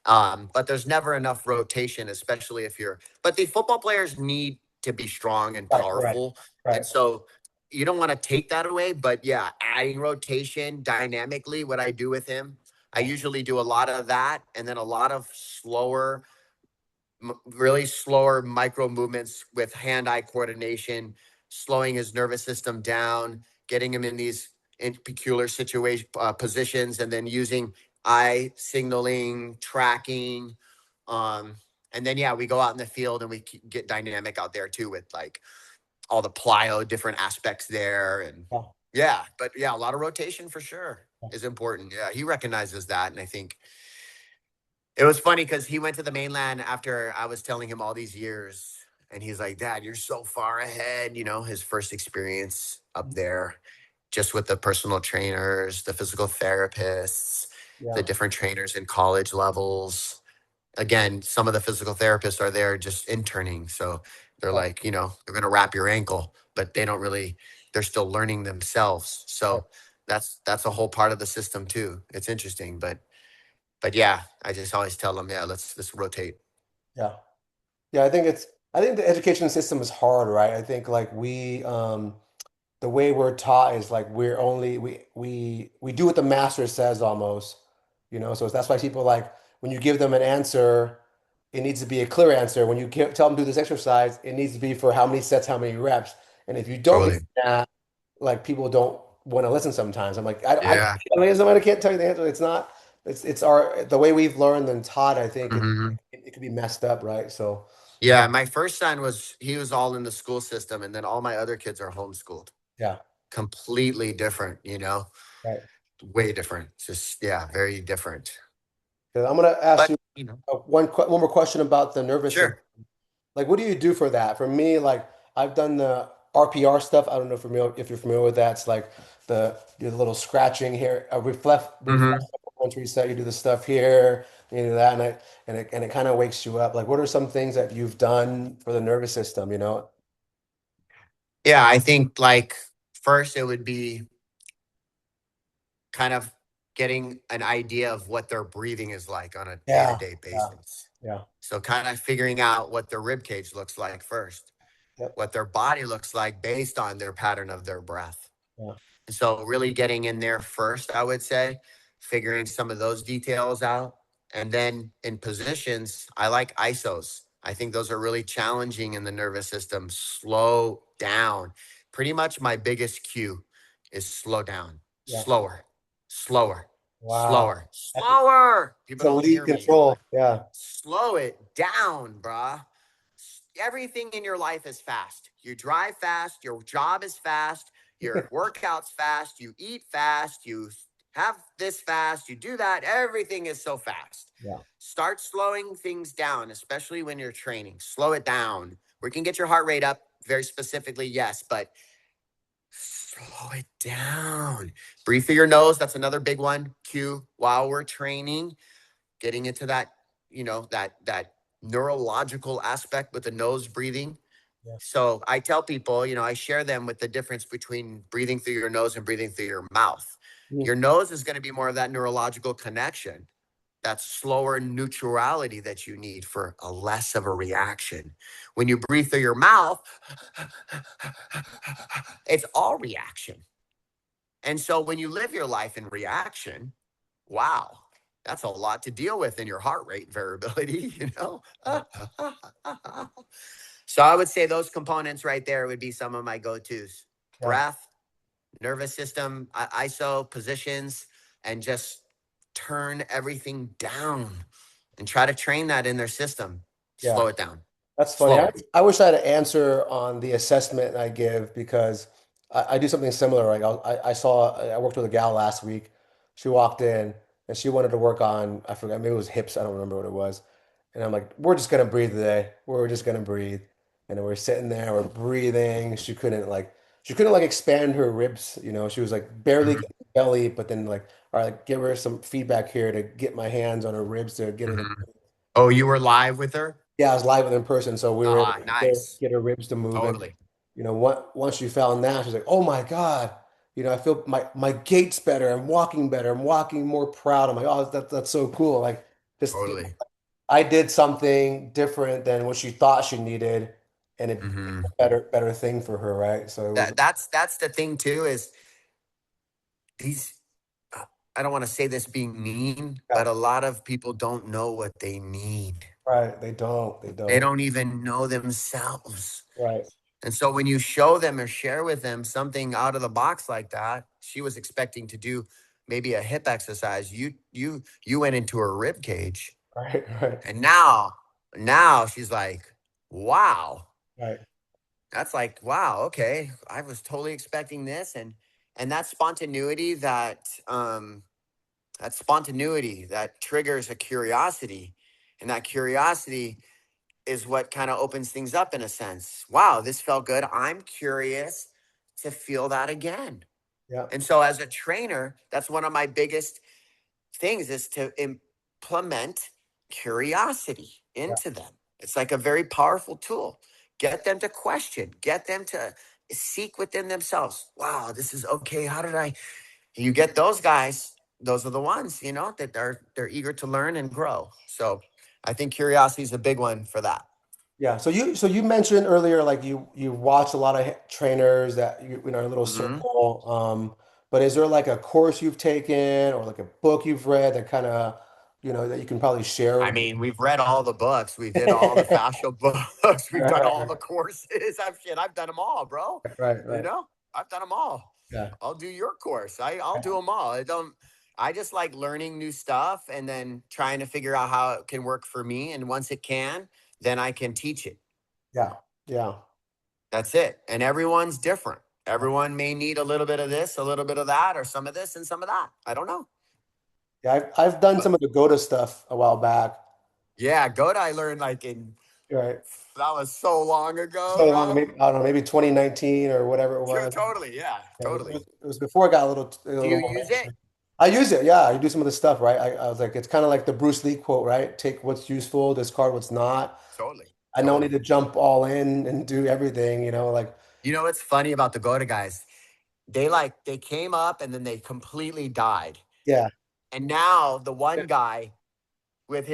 But there's never enough rotation, especially if you're. But the football players need to be strong and right, correct, powerful, right, and so you don't want to take that away. But yeah, adding rotation dynamically, what I do with him, I yeah, usually do a lot of that, and then a lot of really slower micro movements with hand-eye coordination, slowing his nervous system down, getting him in these in peculiar situation positions, and then using eye signaling, tracking, um, and then yeah, we go out in the field and we get dynamic out there too with like all the plyo different aspects there, and yeah, yeah, but yeah, a lot of rotation for sure is important. Yeah, he recognizes that, and I think it was funny because he went to the mainland after I was telling him all these years. And he's like, Dad, you're so far ahead. His first experience up there, just with the personal trainers, the physical therapists, the yeah, different trainers in college levels. Again, some of the physical therapists are there just interning. So they're right, like, they're going to wrap your ankle, but they don't really, they're still learning themselves. right, So that's a whole part of the system too. It's interesting, but yeah, I just always tell them, yeah, let's rotate. yeah. Yeah, I think the education system is hard, right? I think like the way we're taught is like we're only we do what the master says almost, so that's why people like when you give them an answer, it needs to be a clear answer. When you tell them to do this exercise, it needs to be for how many sets, how many reps. And if you don't give Totally. them that, like people don't want to listen sometimes. I'm like, Yeah. I can't tell you the answer. It's not, it's the way we've learned and taught, I think Hmm. it could be messed up, right? So, Yeah. My first son he was all in the school system, and then all my other kids are homeschooled. yeah, Completely different, right. way different. Just, yeah, very different. 'Cause I'm gonna ask But, you one more question about the nervous system. sure. Like, what do you do for that? For me, like, I've done the RPR stuff. I don't know if you're familiar with that. It's like you do the little scratching here, reflex Hmm. once reset. You do the stuff here, you do that, and it kind of wakes you up. Like, what are some things that you've done for the nervous system? Yeah. I think like first it would be kind of getting an idea of what their breathing is like on a day to Yeah, day yeah, basis. yeah, So kind of figuring out what their rib cage looks like first, yep, what their body looks like based on their pattern of their breath. yeah, So really getting in there first, I would say, figuring some of those details out. And then in positions, I like ISOs. I think those are really challenging in the nervous system. Slow down. Pretty much my biggest cue is slow down, yeah. slower, slower, Wow, slower, that's slower. People don't elite hear me. I'm control. like, Yeah, slow it down, bruh. Everything in your life is fast. You drive fast, your job is fast, your workouts fast, you eat fast, you have this fast, you do that. Everything is so fast. yeah, Start slowing things down, especially when you're training. Slow it down. We can get your heart rate up very specifically, yes, but slow it down. Breathe through your nose. That's another big one. Cue while we're training. getting into that, that neurological aspect with the nose breathing. Yeah. So I tell people, I share them with the difference between breathing through your nose and breathing through your mouth. Mhm. Your nose is going to be more of that neurological connection, that slower neutrality that you need for a less of a reaction. When you breathe through your mouth, it's all reaction. And so when you live your life in reaction, wow, that's a lot to deal with in your heart rate variability, So I would say those components right there would be some of my go-tos. Yeah. Breath, nervous system, ISO, positions, and just turn everything down and try to train that in their system. Yeah. Slow it down. That's funny. Slow I, it. I wish I had an answer on the assessment I give because I do something similar. Like I worked with a gal last week. She walked in and she wanted to work on, I forgot, maybe it was hips. I don't remember what it was. And I'm like, we're just gonna breathe today. We're just gonna breathe. And then we're sitting there, we're breathing. She couldn't like expand her ribs. She was like barely Mhm, getting belly, but then like, all right, like, give her some feedback here to get my hands on her ribs to get her to. mhm. Oh, you were live with her? Yeah, I was live with her in person, so we were able Ah, to nice. get her ribs to move. And Totally. once she found that, she's like, "Oh my God, I feel my gait's better. I'm walking better. I'm walking more proud." I'm like, "Oh, that's so cool!" Like, just Totally. I did something different than what she thought she needed, and it's Hmm. a better thing for her, right? So it was, That's the thing too, is these uh, I don't want to say this being mean, yeah, but a lot of people don't know what they need. right. They They don't, don't even know themselves. right, And so when you show them or share with them something out of the box like that, she was expecting to do maybe a hip exercise. You went into her rib cage. right, right, And now she's like, wow. right. That's like, wow, okay. I was totally expecting this. And that spontaneity that triggers a curiosity. And that curiosity is what kind of opens things up in a sense. Wow, this felt good. I'm curious to feel that again. Yeah, And so as a trainer, that's one of my biggest things, is to implement curiosity yeah, into them. It's like a very powerful tool. Get them to question, get them to seek within themselves. Wow, this is okay. How did I You get those guys, those are the ones, that they're eager to learn and grow. So I think curiosity is a big one for that. yeah. So you mentioned earlier like you watch a lot of trainers that you in our little Hmm. circle. But is there like a course you've taken or like a book you've read that kind of that you can probably I share? mean, we've read all the books. We did all the fascial books. We've done all the Right, courses. I've done them all, bro. right, You right. know, I've done them all. Yeah, I'll do your course. I'll do them all. I just like learning new stuff and then trying to figure out how it can work for me. And once it can, then I can teach it. yeah, yeah. That's it. And everyone's different. Everyone may need a little bit of this, a little bit of that, or some of this and some of that. I don't know. Yeah, I've done But some of the Goda stuff a while back. yeah, Goat I learned Right. that was so long ago, So long, bro. maybe, I don't know, maybe 2019 or whatever it was. Totally. Yeah, Yeah, totally. it was before it got a Do little you more use it? mainstream. I use it, yeah. I do some of the stuff, right? I was like, it's kind of like the Bruce Lee quote, right? Take what's useful, discard what's not. Totally. I don't need Totally. to jump all in and do everything, like, You know what's funny about the Goda guys? They came up and then they completely died. yeah, And now the one guy with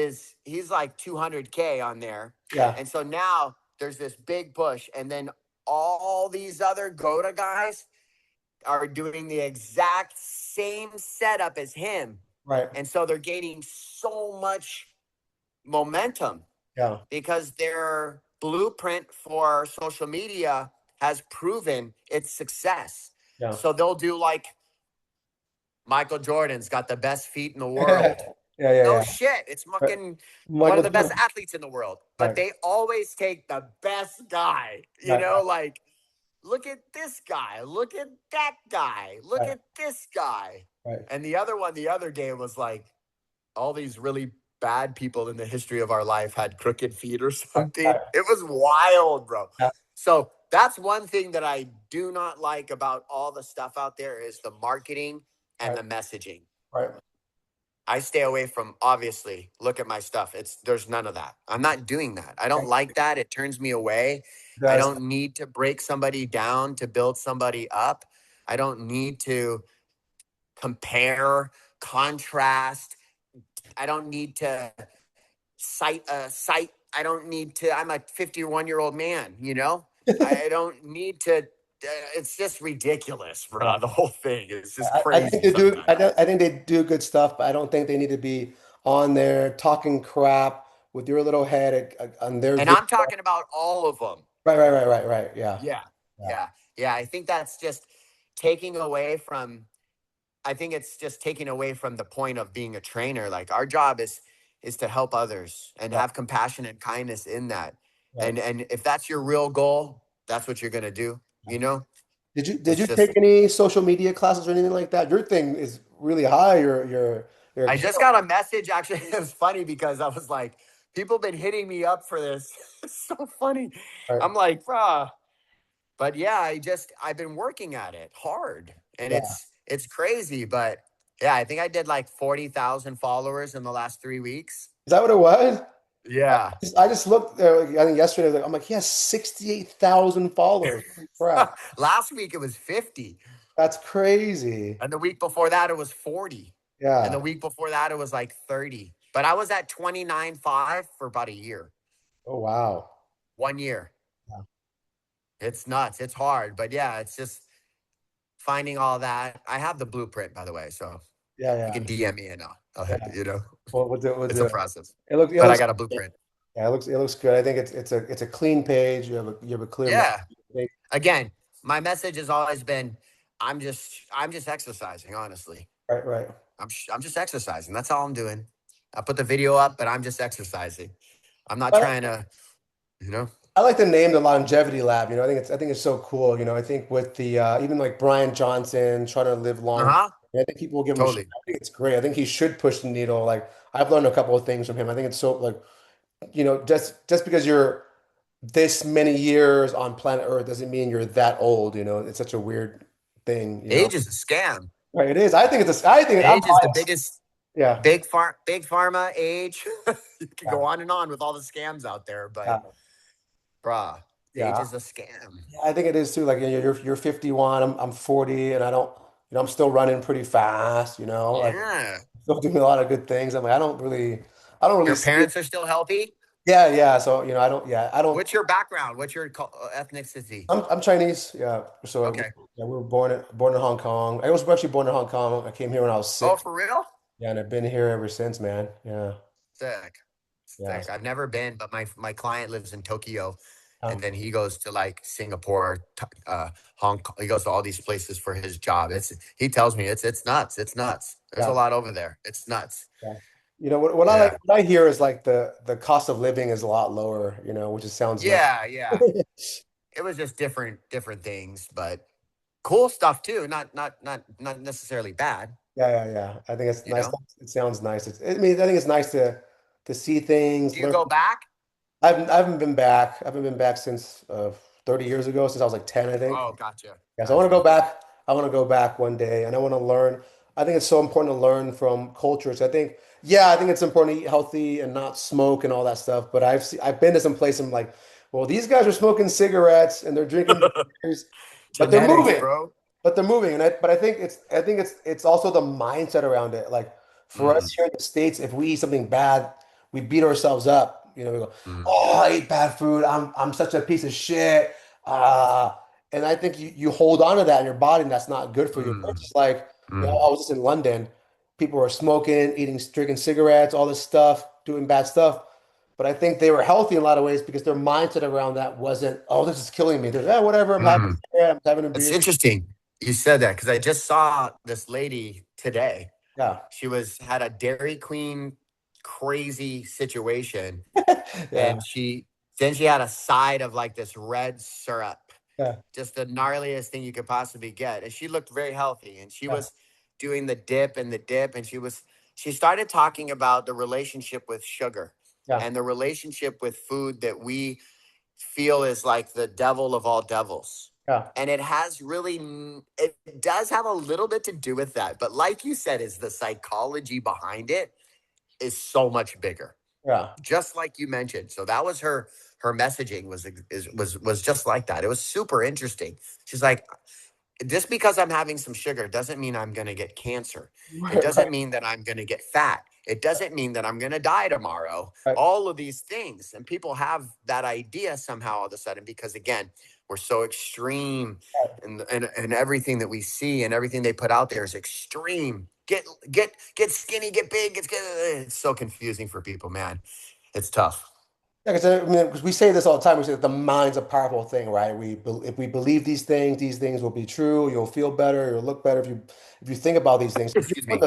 he's like 200K on there. yeah, And so now there's this big push. And then all these other Goda guys are doing the exact same setup as him. right, And so they're gaining so much momentum yeah, because their blueprint for social media has proven its success. yeah. So they'll do like Michael Jordan's got the best feet in the world. Yeah, yeah, No yeah. shit. It's Right. fucking one Michael of the best Jordan. athletes in the world. But Right, they always take the best guy, right, right, like, look at this guy. Look at that guy. Look right, at this guy. right, And the other one the other day was like, all these really bad people in the history of our life had crooked feet or right, something. right. It was wild, bro. Yeah, So that's one thing that I do not like about all the stuff out there is the marketing and right, the messaging. right. I stay away from, obviously, look at my stuff. There's none of that. I'm not doing that. I don't like that. It turns me away. I Guys, don't need to break somebody down to build somebody up. I don't need to compare, contrast. I don't need to cite. I don't need to, I'm a 51-year-old man, you know? I don't need to, it's just ridiculous, bro. The whole thing is just I think crazy they do. sometimes. I think they do good stuff, but I don't think they need to be on there talking crap with your little head on their And video. I'm talking about all of them. Right. Yeah, Yeah. yeah, Yeah. I think that's just taking away from, I think it's just taking away from the point of being a trainer. Like our job is to help others and right, have compassion and kindness in that. right. And if that's your real goal, that's what you're gonna do. You know, Did it's you just take any social media classes or anything like that? Your thing is really high. You're a I kid. just got a message. Actually, it was funny because I was like, people been hitting me up for this. It's so funny. Right? I'm like, bruh. But yeah, I've been working at it hard, and Yeah. it's crazy. But yeah, I think I did like 40,000 followers in the last 3 weeks. Is that what it was? Yeah. I just looked. I think yesterday. I'm like, he has 68,000 followers. Holy crap, Last week it was 50. that's crazy. And the week before that it was 40. And the Yeah. week before that it was like 30. But I was at 29.5 for about a year. Oh wow. 1 year. Yeah. It's nuts. It's hard. But yeah, it's just finding all that. I have the blueprint, by the way. So you Yeah. can DM me and Yeah. you know, Well, it's a process. it But I looks got a blueprint. yeah, it looks good. I think it's a clean page. You have a clear Yeah. message. Again, my message has always been I'm just exercising, honestly. Right. I'm just exercising. That's all I'm doing. I put the video up, but I'm just exercising. I'm not But trying to, you know. I like the name, the longevity lab. I think it's so cool. I think with the even like Brian Johnson trying to live Uh long. huh. I think people will give him. Totally. I think it's great. I think he should push the needle. Like I've learned a couple of things from him. I think it's so like just because you're this many years on planet Earth doesn't mean you're that old. It's such a weird thing. Age is a scam. Right? It is. I think it's. I think I'm Age is the biased. biggest. Yeah. Big pharma. Age. You can Yeah. go on with all the scams out there, but Yeah. bruh, age Yeah. is a scam. Yeah, I think it is too. Like you're 51, I'm 40, and I don't, I'm still running pretty fast. Like Yeah. still doing a lot of good things. I'm like, I don't really Your see it. parents are still healthy. Yeah. So I don't. What's your background? What's your ethnicity? I'm Chinese. Yeah. So Okay. yeah, we were born in Hong Kong. I was actually born in Hong Kong. I came here when I was Oh, 6. for real? Yeah, and I've been here ever since, man. Yeah. Sick. Yeah. Sick. I've never been, but my client lives in Tokyo, Uh, and then he goes to like Singapore, Hong Kong. He goes to all these places for his job. He tells me it's nuts. It's nuts. There's a yeah. lot over there. It's nuts. Yeah. What I like, Yeah. what I hear is like the cost of living is a lot lower. Which just sounds nice. Yeah. It was just different things, but cool stuff too. Not necessarily bad, Yeah. I think it's you nice. know. It sounds nice. I mean, I think it's nice to see things, Do you learn. go back? I haven't been back. I haven't been back since 30 years ago, since I was like 10, I think. Oh, gotcha. Yes, I want to Gotcha. go back. I want to go back one day, and I want to learn. I think it's so important to learn from cultures. I think it's important to eat healthy and not smoke and all that stuff. But I've been to some place. I'm like, well, these guys are smoking cigarettes and they're drinking beers, but they're Genetics, moving. bro. But they're moving, but I think it's also the mindset around it. Like for us Mm, here in the States, if we eat something bad, we beat ourselves up. We go, mm, "Oh, I ate bad food. I'm such a piece of shit." Uh, and I think you hold on to that in your body, and that's not good for you. mm, It's like, mm, I was just in London. People were smoking, drinking cigarettes, all this stuff, doing bad stuff. But I think they were healthy in a lot of ways because their mindset around that wasn't, "Oh, this is killing me." They're, whatever. I'm having a mm. cigarette. I'm having a It's beer. interesting you said that because I just saw this lady today. Yeah. She had a Dairy Queen crazy situation, Yeah. and she had a side of like this red syrup, Yeah. just the gnarliest thing you could possibly get. And she looked very healthy, and she Yeah. was doing the dip, and she started talking about the relationship with sugar Yeah. and the relationship with food that we feel is like the devil of all devils. Yeah. And it has really, it does have a little bit to do with that. But like you said, is the psychology behind it is so much bigger. Yeah. Just like you mentioned. So that was her messaging was just like that. It was super interesting. She's like, just because I'm having some sugar doesn't mean I'm going to get cancer. It Right. doesn't mean that I'm going to get fat. It doesn't mean that I'm going to die tomorrow. Right. All of these things. And people have that idea somehow all of a sudden because, again, we're so extreme and everything that we see and everything they put out there is extreme. Get skinny, get big. It's so confusing for people, man. It's tough. Yeah, because I mean, 'cause we say this all the time. We say that the mind's a powerful thing, right? If we believe these things will be true. You'll feel better. You'll look better if you think about these things. Excuse me.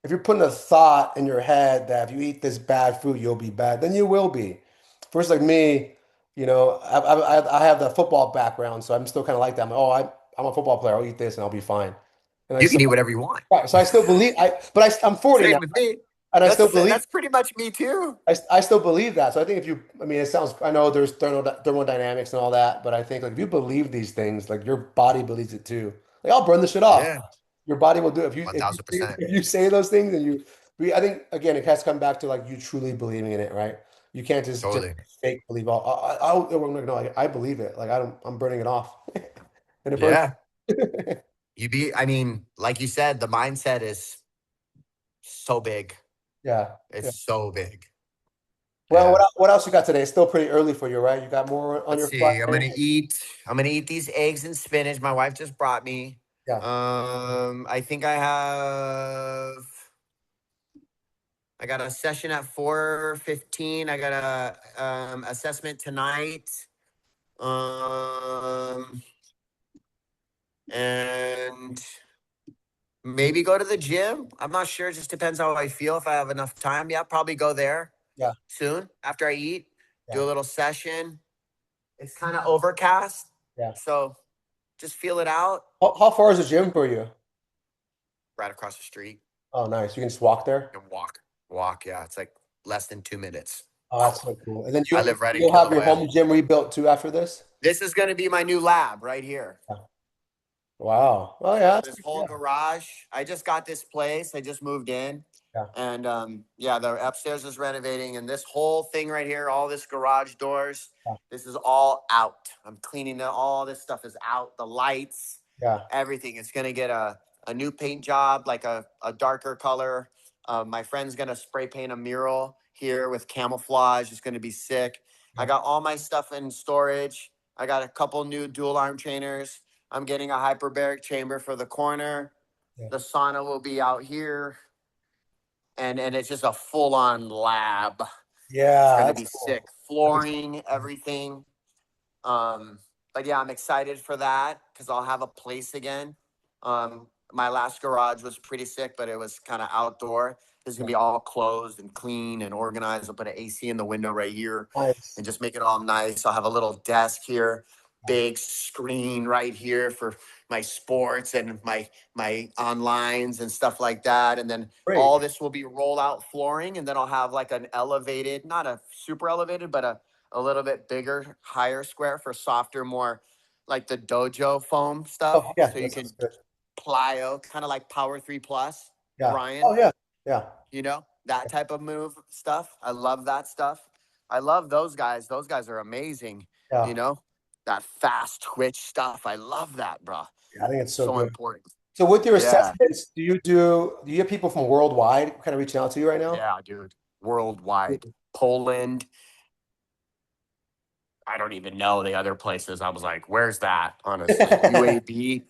If you're putting a thought in your head that if you eat this bad food, you'll be bad, then you will be. First, like me, I have the football background, so I'm still kind of like that. I'm a football player. I'll eat this and I'll be fine. And I You can still, eat whatever you want. right, so I still believe. I'm 40 now, Same with me. and I still believe. That's pretty much me too. I still believe that. So I think I mean, it sounds, I know there's thermodynamics and all that, but I think like if you believe these things, like your body believes it too. Like I'll burn the shit off. Yeah, Your body will do it. one thousand percent. If you say those things and I think again, it has to come back to like you truly believing in it, right? You can't just Totally. fake believe. I'm like, no, I believe it. Like I'm burning it off, and it burns. Yeah. I mean, like you said, the mindset is so big. Yeah. Yeah. It's so big. Well, Yeah. what else you got today? It's still pretty early for you, right? You got more on Let's your fire. see. I'm gonna eat these eggs and spinach my wife just brought me. Yeah. I think I got a session at 4:15. I got a assessment tonight. Um and maybe go to the gym. I'm not sure. It just depends how I feel. If I have enough time, yeah, probably go there Yeah. soon after I eat. Do Yeah. a little session. It's kind of overcast, Yeah. so just feel it out. How far is the gym for you? Right across the street Oh, nice. You can just walk there. and walk. Walk, yeah. It's like less than 2 minutes. Oh, that's so cool. And then I live right in you'll have your Kilauea. home gym rebuilt too after this? This is going to be my new lab right here. Yeah. Wow. Oh, So yeah. this whole garage, I just got this place. I just moved in. Yeah. And yeah, the upstairs is renovating, and this whole thing right here, all this garage doors, Yeah. this is all out. I'm cleaning it. All this stuff is out. The lights, Yeah. everything. It's gonna get a new paint job, like a darker color. My friend's gonna spray paint a mural here with camouflage. It's gonna be sick. I Yeah. got all my stuff in storage. I got a couple new dual arm trainers. I'm getting a hyperbaric chamber for the corner. Yeah. The sauna will be out here, and it's just a full on lab. It's Yeah, gonna that's be cool. sick. Flooring, everything. But yeah, I'm excited for that because I'll have a place again. My last garage was pretty sick, but it was kind of outdoor. This is gonna Yeah. be all closed and clean and organized. I'll put an AC in the window right here Nice. and just make it all nice. I'll have a little desk here, big screen right here for my sports and my onlines and stuff like that. And then Great. all this will be roll out flooring, and then I'll have like an elevated, not a super elevated, but a little bit bigger, higher square for softer, more like the dojo foam stuff. Oh, yeah, So you that can sounds good. plyo, kind of like Power 3 Plus, Yeah. Ryan, Oh, yeah. Yeah. that type of move stuff. I love that stuff. I love those guys. Those guys are amazing. You Yeah. know, that fast twitch stuff. I love that, bro. Yeah, I think it's so So good. important. So with your Yeah. assessments, do you have people from worldwide kind of reaching out to you right now? Yeah, dude. Worldwide. Poland. I don't even know the other places. I was like, where's that? Honestly. UAB,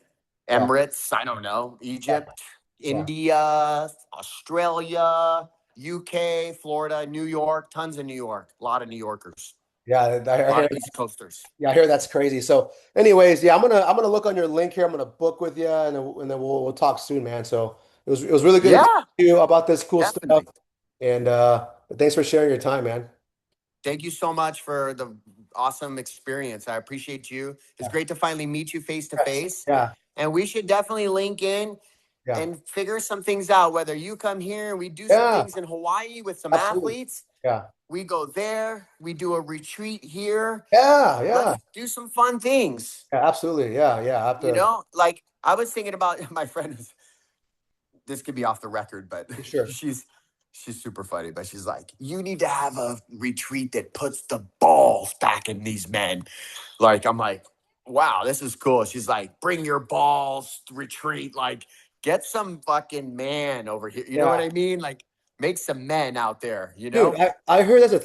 Yeah. Emirates, I don't know. Yeah. Egypt, Yeah. India, Australia, UK, Florida, New York, tons of New York. A lot of New Yorkers. Yeah. A I lot hear of East Coasters. Yeah, I hear that's crazy. So, anyways, yeah, I'm gonna look on your link here. I'm gonna book with you, and then we'll talk soon, man. So it was really good to talk Yeah, to you about this cool stuff, definitely. and thanks for sharing your time, man. Thank you so much for the awesome experience. I appreciate you. It's Yeah, great to finally meet you face to yes. face. Yeah, And we should definitely link in yeah, and figure some things out. Whether you come here and we do some yeah, things in Hawaii with some absolutely. athletes, Yeah, We go there. We do a retreat here. Yeah, yeah, Let's do some fun things. yeah, absolutely. Yeah, yeah. I have You to, know, like I was thinking about my friend. This could be off the record, but sure. she's super funny. But she's like, you need to have a retreat that puts the balls back in these men. Like, I'm like, wow, this is cool. She's like, bring your balls retreat. Like, get some fucking man over here. You know what Yeah. I mean? Like, make some men out there, you Dude, know? I heard there's a